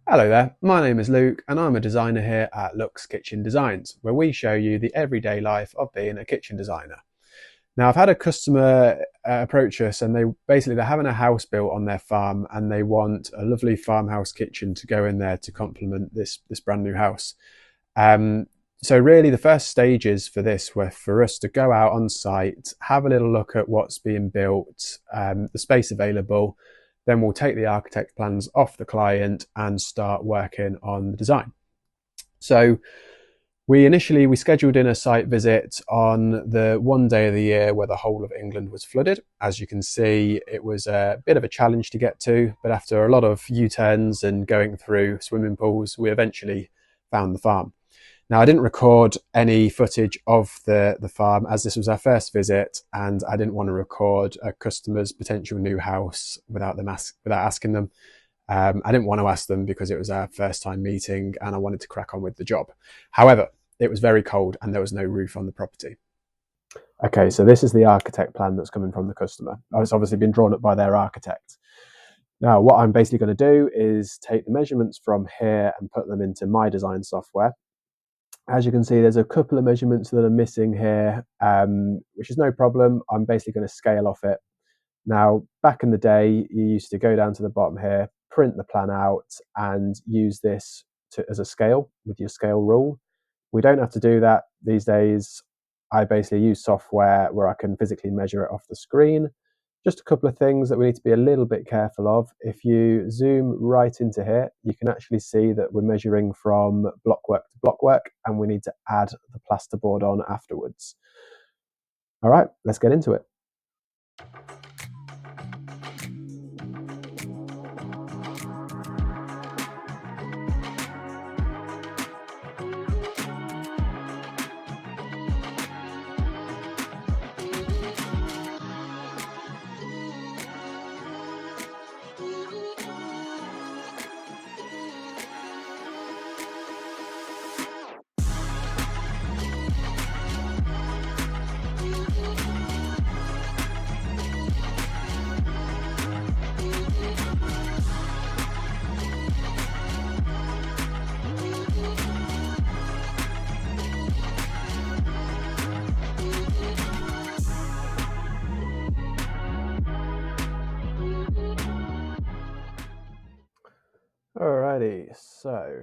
Hello there, my name is Luke and I'm a designer here at Lux Kitchen Designs, where we show you the everyday life of being a kitchen designer. Now, I've had a customer approach us and they're having a house built on their farm and they want a lovely farmhouse kitchen to go in there to complement this brand new house. Um, so really the first stages for this were for us to go out on site, have a little look at what's being built, the space available. Then we'll take the architect plans off the client and start working on the design. So we scheduled in a site visit on the one day of the year where the whole of England was flooded. As you can see, it was a bit of a challenge to get to, but after a lot of U-turns and going through swimming pools, we eventually found the farm. Now, I didn't record any footage of the farm as this was our first visit, and I didn't want to record a customer's potential new house without asking them. I didn't want to ask them because it was our first time meeting and I wanted to crack on with the job. However, it was very cold and there was no roof on the property. Okay, so this is the architect plan that's coming from the customer. It's obviously been drawn up by their architect. Now, what I'm basically going to do is take the measurements from here and put them into my design software. As you can see, there's a couple of measurements that are missing here, which is no problem. I'm basically going to scale off it. Now, back in the day, you used to go down to the bottom here, print the plan out, and use this as a scale with your scale rule. We don't have to do that these days. I basically use software where I can physically measure it off the screen. Just a couple of things that we need to be a little bit careful of. If you zoom right into here, you can actually see that we're measuring from blockwork to blockwork, and we need to add the plasterboard on afterwards. All right, let's get into it. Alrighty, so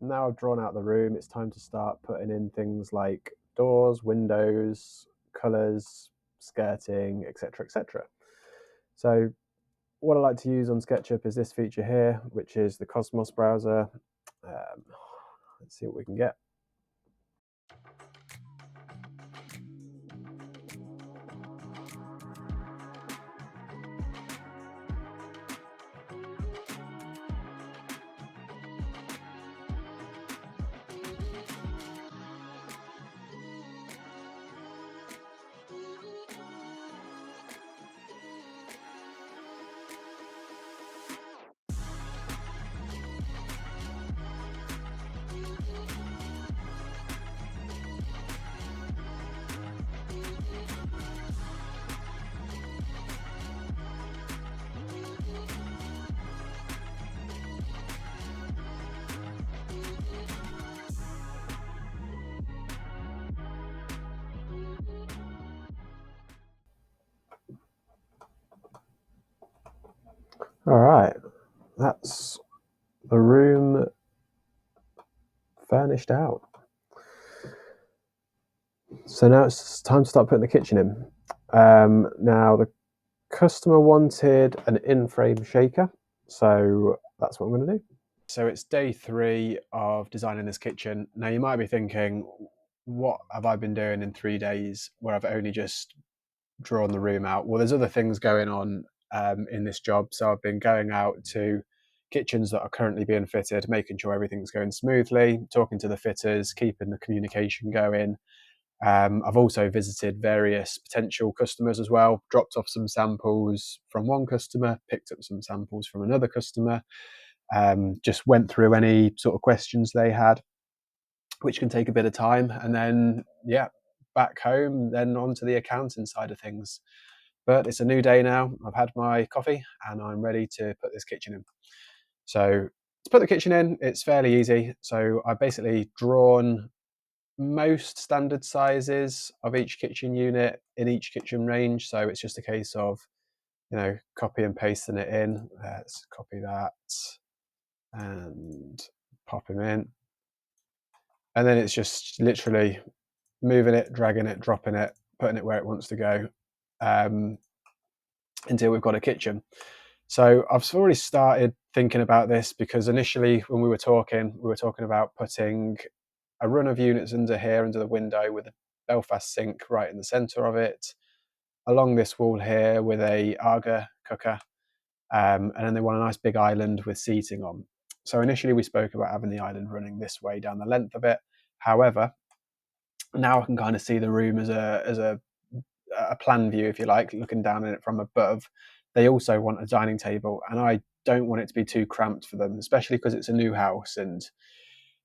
now I've drawn out the room, it's time to start putting in things like doors, windows, colours, skirting, etc, etc. So what I like to use on SketchUp is this feature here, which is the Cosmos browser. Let's see what we can get. All right, that's the room furnished out. So now it's time to start putting the kitchen in. Now the customer wanted an in-frame shaker, so that's what I'm going to do. So it's day 3 of designing this kitchen. Now you might be thinking, what have I been doing in 3 days where I've only just drawn the room out? Well, there's other things going on in this job. So I've been going out to kitchens that are currently being fitted, making sure everything's going smoothly, talking to the fitters, keeping the communication going. I've also visited various potential customers as well, dropped off some samples from one customer, picked up some samples from another customer, just went through any sort of questions they had, which can take a bit of time. And then, yeah, back home, then onto the accounting side of things. But it's a new day now. I've had my coffee and I'm ready to put this kitchen in. So To put the kitchen in, it's fairly easy. So I've basically drawn most standard sizes of each kitchen unit in each kitchen range. So it's just a case of, copy and pasting it in. Let's copy that and pop him in. And then it's just literally moving it, dragging it, dropping it, putting it where it wants to go, until we've got a kitchen. So I've already started thinking about this, because initially when we were talking about putting a run of units under here, under the window, with a Belfast sink right in the centre of it, along this wall here with a Aga cooker, and then they want a nice big island with seating on. So initially we spoke about having the island running this way down the length of it. However, now I can kind of see the room as a plan view, if you like, looking down on it from above. They also want a dining table, and I don't want it to be too cramped for them, especially because it's a new house, and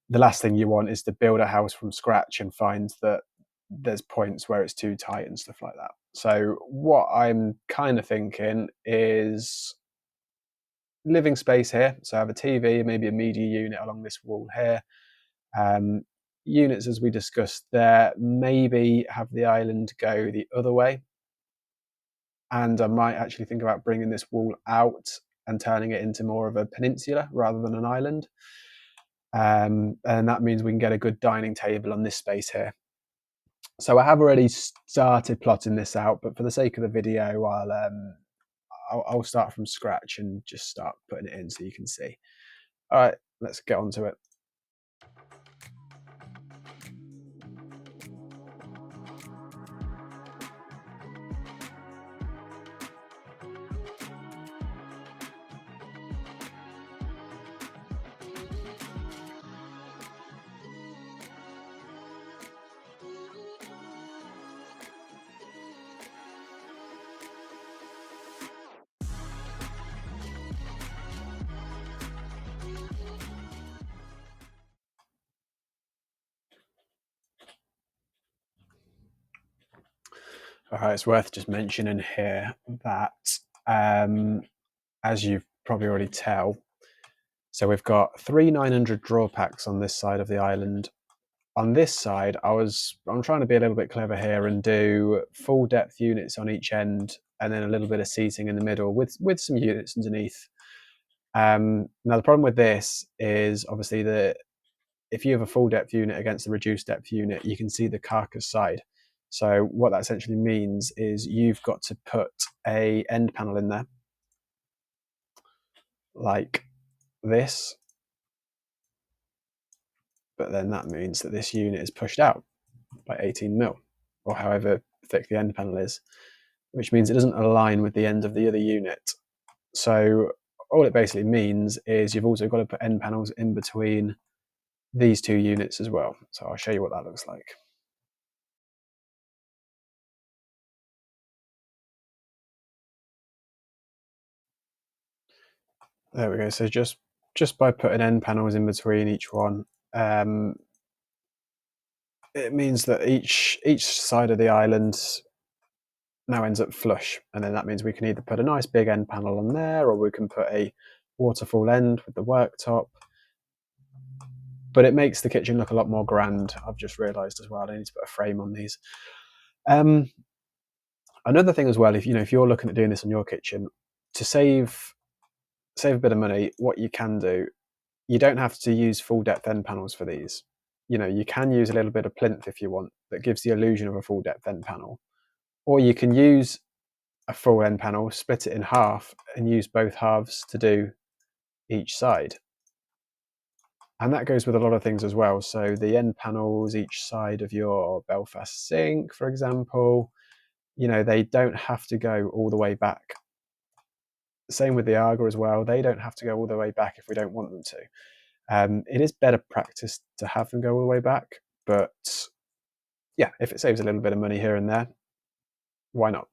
the last thing you want is to build a house from scratch and find that there's points where it's too tight and stuff like that. So what I'm kind of thinking is living space here. So I have a TV, maybe a media unit along this wall here. Units, as we discussed there, maybe have the island go the other way. And I might actually think about bringing this wall out and turning it into more of a peninsula rather than an island. And that means we can get a good dining table on this space here. So I have already started plotting this out, but for the sake of the video, I'll start from scratch and just start putting it in so you can see. All right, let's get on to it. All right, it's worth just mentioning here that, as you've probably already tell, so we've got 3 900 drawer packs on this side of the island. On this side, I'm trying to be a little bit clever here and do full depth units on each end, and then a little bit of seating in the middle with some units underneath. Now the problem with this is obviously that if you have a full depth unit against a reduced depth unit, you can see the carcass side. So what that essentially means is you've got to put a end panel in there like this, but then that means that this unit is pushed out by 18 mil, or however thick the end panel is, which means it doesn't align with the end of the other unit. So all it basically means is you've also got to put end panels in between these two units as well. So I'll show you what that looks like. There we go. So just by putting end panels in between each one, it means that each side of the island now ends up flush, and then that means we can either put a nice big end panel on there, or we can put a waterfall end with the worktop. But it makes the kitchen look a lot more grand. I've just realised as well I need to put a frame on these. Another thing as well, if you're looking at doing this on your kitchen, to save a bit of money, what you can do, you don't have to use full depth end panels for these. You can use a little bit of plinth if you want, that gives the illusion of a full depth end panel. Or you can use a full end panel, split it in half, and use both halves to do each side. And that goes with a lot of things as well. So the end panels each side of your Belfast sink, for example, they don't have to go all the way back. Same with the Aga as well. They don't have to go all the way back if we don't want them to. It is better practice to have them go all the way back, but yeah, if it saves a little bit of money here and there, why not?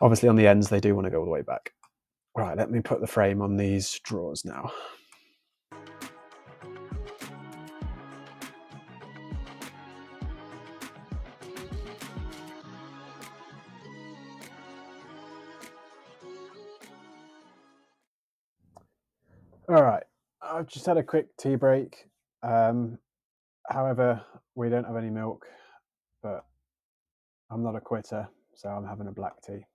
Obviously on the ends, they do want to go all the way back. Right, let me put the frame on these drawers now. All right, I've just had a quick tea break. However, we don't have any milk, but I'm not a quitter, so I'm having a black tea.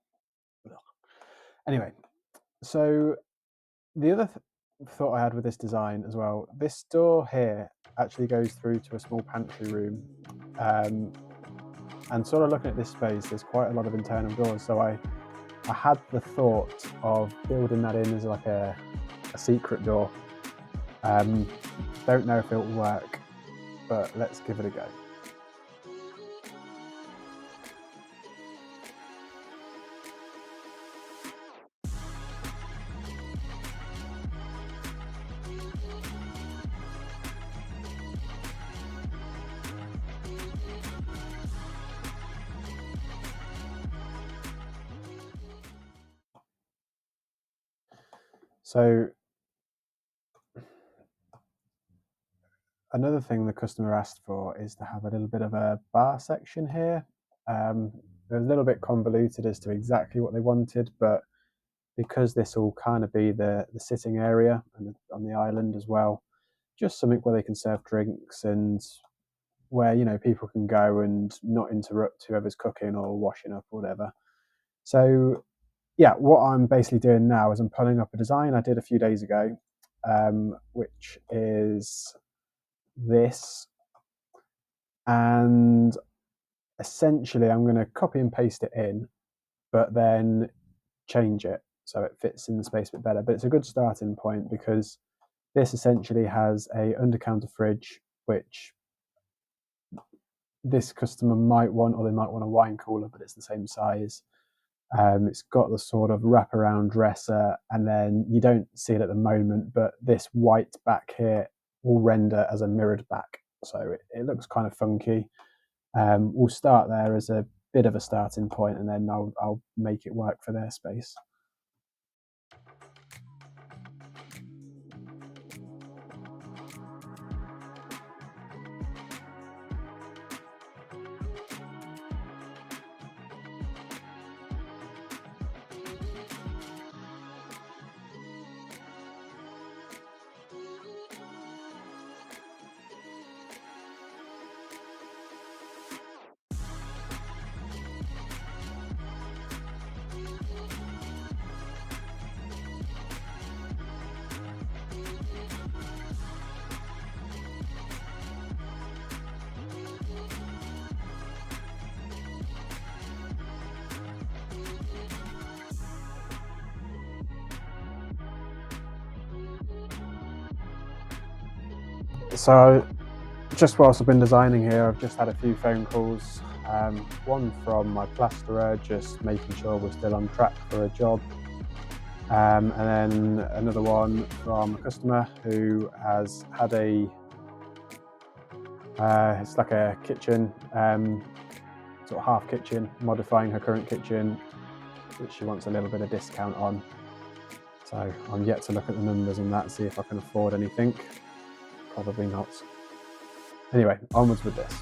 Anyway, so the other thought I had with this design as well, this door here actually goes through to a small pantry room. And sort of looking at this space, there's quite a lot of internal doors. So I had the thought of building that in as like a secret door. Don't know if it'll work, but let's give it a go. So another thing the customer asked for is to have a little bit of a bar section here. It was a little bit convoluted as to exactly what they wanted, but because this will kind of be the sitting area and on the island as well, just something where they can serve drinks and where, you know, people can go and not interrupt whoever's cooking or washing up or whatever. So yeah, what I'm basically doing now is I'm pulling up a design I did a few days ago, which is this. And essentially I'm going to copy and paste it in, but then change it so it fits in the space a bit better. But it's a good starting point because this essentially has a under-counter fridge, which this customer might want, or they might want a wine cooler, but it's the same size. It's got the sort of wraparound dresser, and then you don't see it at the moment, but this white back here will render as a mirrored back. So it looks kind of funky. We'll start there as a bit of a starting point, and then I'll make it work for their space. So just whilst I've been designing here, I've just had a few phone calls. One from my plasterer, just making sure we're still on track for a job. And then another one from a customer who has had it's like a kitchen, sort of half kitchen, modifying her current kitchen, which she wants a little bit of discount on. So I'm yet to look at the numbers on that, see if I can afford anything. Probably not. Anyway, onwards with this.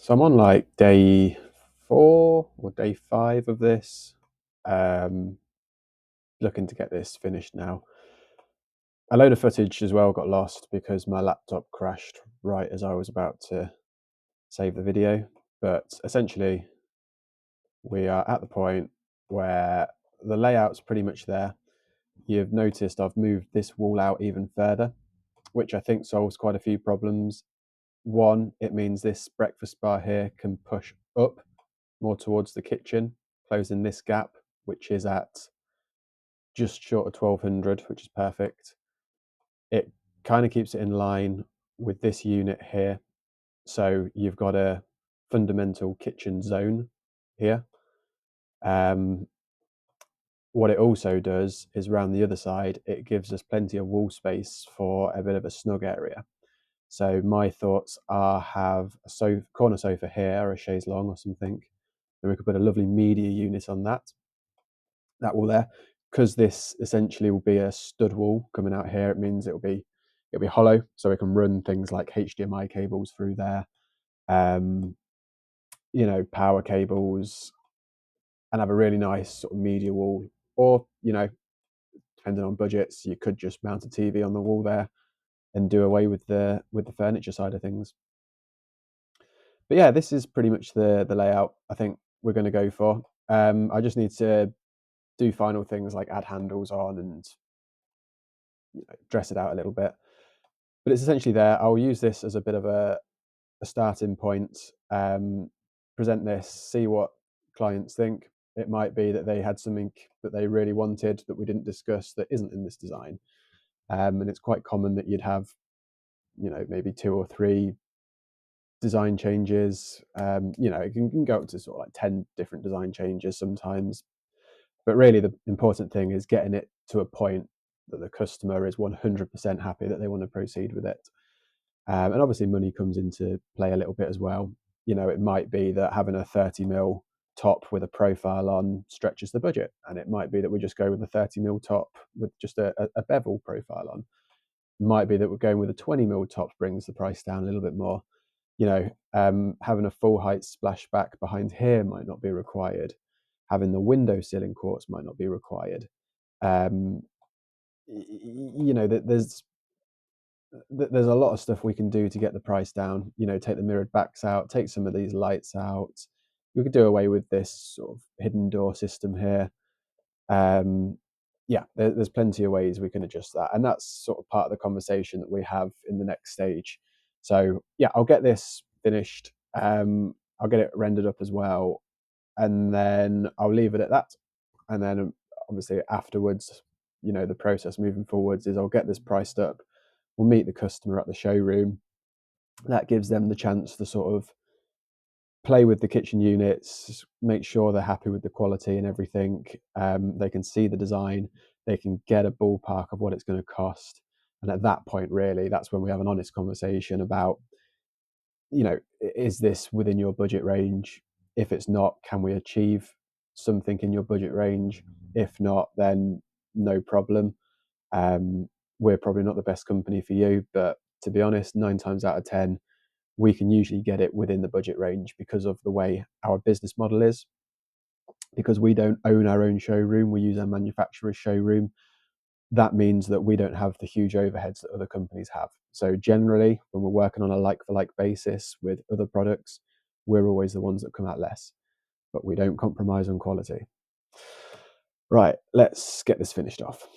So I'm on like day 4 or day 5 of this. Um, looking to get this finished now. A load of footage as well got lost because my laptop crashed right as I was about to save the video. But essentially, we are at the point where the layout's pretty much there. You've noticed I've moved this wall out even further, which I think solves quite a few problems. One, it means this breakfast bar here can push up more towards the kitchen, closing this gap, which is at just short of 1200, which is perfect. It kind of keeps it in line with this unit here. So you've got a fundamental kitchen zone here. What it also does is round the other side, it gives us plenty of wall space for a bit of a snug area. So my thoughts are have a corner sofa here, a chaise longue or something. Then we could put a lovely media unit on that wall there. Because this essentially will be a stud wall coming out here, it means it'll be hollow, so we can run things like HDMI cables through there, power cables, and have a really nice sort of media wall. Or depending on budgets, you could just mount a TV on the wall there and do away with the furniture side of things. But yeah, this is pretty much the layout I think we're going to go for. I just need to do final things like add handles on and dress it out a little bit. But it's essentially there. I'll use this as a bit of a starting point, present this, see what clients think. It might be that they had something that they really wanted that we didn't discuss that isn't in this design. And it's quite common that you'd have, maybe 2 or 3 design changes. It can go up to sort of like 10 different design changes sometimes. But really, the important thing is getting it to a point that the customer is 100% happy that they want to proceed with it. And obviously, money comes into play a little bit as well. It might be that having a 30 mil top with a profile on stretches the budget, and it might be that we just go with a 30 mil top with just a bevel profile on. It might be that we're going with a 20 mil top brings the price down a little bit more. Having a full height splashback behind here might not be required. Having the window ceiling quartz might not be required. There's a lot of stuff we can do to get the price down. Take the mirrored backs out, take some of these lights out. We could do away with this sort of hidden door system here. There's plenty of ways we can adjust that, and that's sort of part of the conversation that we have in the next stage. So yeah, I'll get this finished. I'll get it rendered up as well, and then I'll leave it at that. And then obviously afterwards, the process moving forwards is I'll get this priced up. We'll meet the customer at the showroom. That gives them the chance to sort of play with the kitchen units, make sure they're happy with the quality and everything. They can see the design, they can get a ballpark of what it's going to cost. And at that point, really, that's when we have an honest conversation about, is this within your budget range? If it's not, can we achieve something in your budget range? If not, then no problem. We're probably not the best company for you, but to be honest, 9 times out of 10, we can usually get it within the budget range because of the way our business model is. Because we don't own our own showroom, we use our manufacturer's showroom. That means that we don't have the huge overheads that other companies have. So generally, when we're working on a like-for-like basis with other products, we're always the ones that come out less, but we don't compromise on quality. Right, let's get this finished off.